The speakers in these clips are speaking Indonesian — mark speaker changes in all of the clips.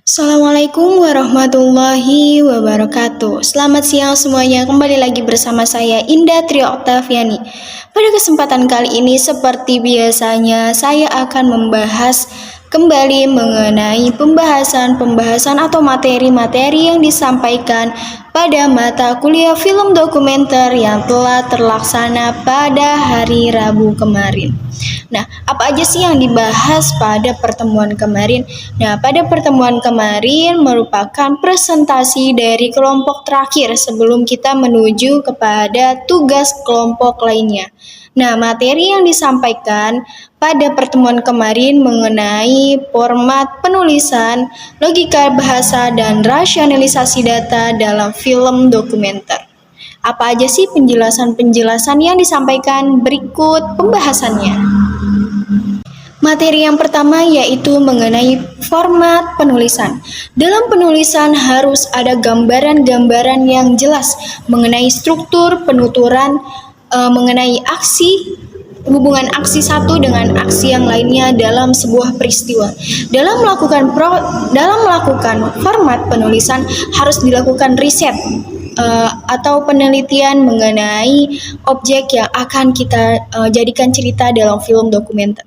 Speaker 1: Assalamualaikum warahmatullahi wabarakatuh. Selamat siang semuanya, kembali lagi bersama saya Indah Trio Oktaviani. Pada kesempatan kali ini seperti biasanya saya akan membahas kembali mengenai pembahasan atau materi-materi yang disampaikan pada mata kuliah film dokumenter yang telah terlaksana pada hari Rabu kemarin. Nah, apa aja sih yang dibahas pada pertemuan kemarin? Nah, pada pertemuan kemarin merupakan presentasi dari kelompok terakhir sebelum kita menuju kepada tugas kelompok lainnya. Nah, materi yang disampaikan pada pertemuan kemarin mengenai format penulisan, logika bahasa, dan rasionalisasi data dalam film dokumenter. Apa aja sih penjelasan-penjelasan yang disampaikan? Berikut pembahasannya. Materi yang pertama yaitu mengenai format penulisan. Dalam penulisan harus ada gambaran-gambaran yang jelas mengenai struktur penuturan, mengenai hubungan aksi satu dengan aksi yang lainnya dalam sebuah peristiwa. Dalam melakukan format penulisan harus dilakukan riset atau penelitian mengenai objek yang akan kita jadikan cerita dalam film dokumenter.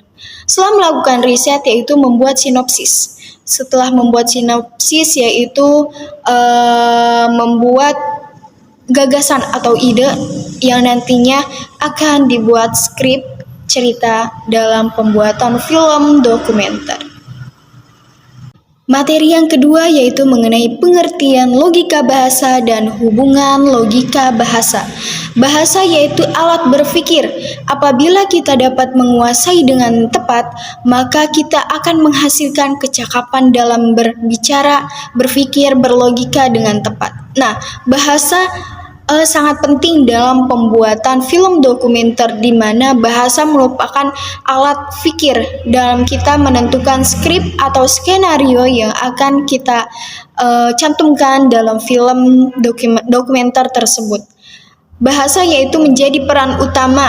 Speaker 1: Setelah melakukan riset yaitu membuat sinopsis. Setelah membuat sinopsis yaitu membuat gagasan atau ide yang nantinya akan dibuat skrip cerita dalam pembuatan film dokumenter. Materi yang kedua yaitu mengenai pengertian logika bahasa dan hubungan logika bahasa. Bahasa yaitu alat berpikir. Apabila kita dapat menguasai dengan tepat, maka kita akan menghasilkan kecakapan dalam berbicara, berpikir, berlogika dengan tepat. Nah, bahasa sangat penting dalam pembuatan film dokumenter di mana bahasa merupakan alat pikir dalam kita menentukan skrip atau skenario yang akan kita cantumkan dalam film dokumenter tersebut. Bahasa yaitu menjadi peran utama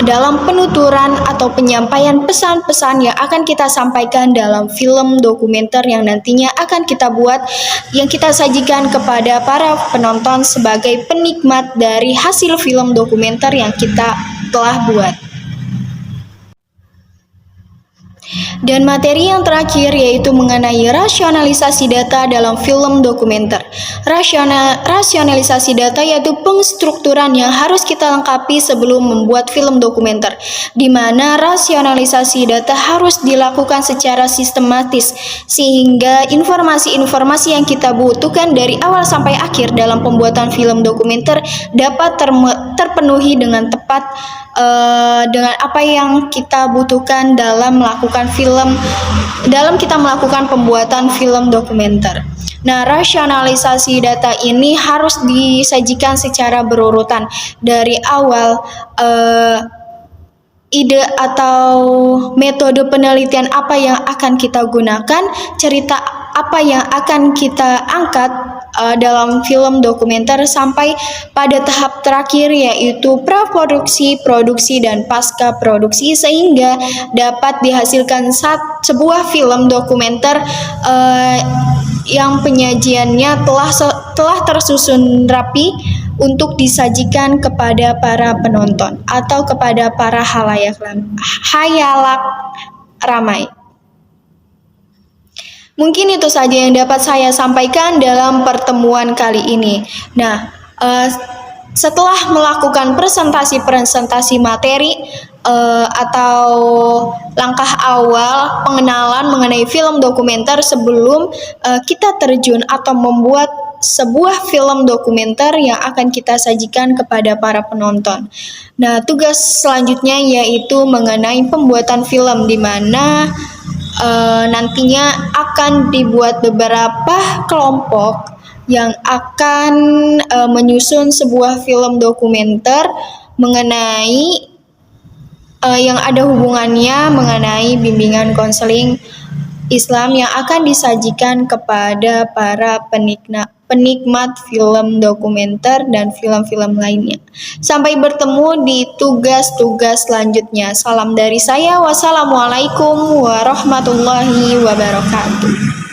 Speaker 1: dalam penuturan atau penyampaian pesan-pesan yang akan kita sampaikan dalam film dokumenter yang nantinya akan kita buat, yang kita sajikan kepada para penonton sebagai penikmat dari hasil film dokumenter yang kita telah buat. Dan materi yang terakhir yaitu mengenai rasionalisasi data dalam film dokumenter. Rasionalisasi data yaitu pengstrukturan yang harus kita lengkapi sebelum membuat film dokumenter, di mana rasionalisasi data harus dilakukan secara sistematis sehingga informasi-informasi yang kita butuhkan dari awal sampai akhir dalam pembuatan film dokumenter dapat terpenuhi dengan tepat dengan apa yang kita butuhkan dalam kita melakukan pembuatan film dokumenter. Nah, rasionalisasi data ini harus disajikan secara berurutan dari awal ide atau metode penelitian apa yang akan kita gunakan, cerita apa yang akan kita angkat dalam film dokumenter sampai pada tahap terakhir yaitu praproduksi, produksi, dan pasca produksi sehingga dapat dihasilkan sebuah film dokumenter yang penyajiannya telah tersusun rapi untuk disajikan kepada para penonton atau kepada para hayalak ramai. Mungkin itu saja yang dapat saya sampaikan dalam pertemuan kali ini. Nah, setelah melakukan presentasi materi atau langkah awal pengenalan mengenai film dokumenter sebelum kita terjun atau membuat sebuah film dokumenter yang akan kita sajikan kepada para penonton. Nah, tugas selanjutnya yaitu mengenai pembuatan film di mana nantinya akan dibuat beberapa kelompok yang akan menyusun sebuah film dokumenter mengenai yang ada hubungannya mengenai bimbingan konseling Islam yang akan disajikan kepada para penikmat film dokumenter dan film-film lainnya. Sampai bertemu di tugas-tugas selanjutnya. Salam dari saya. Wassalamualaikum warahmatullahi wabarakatuh.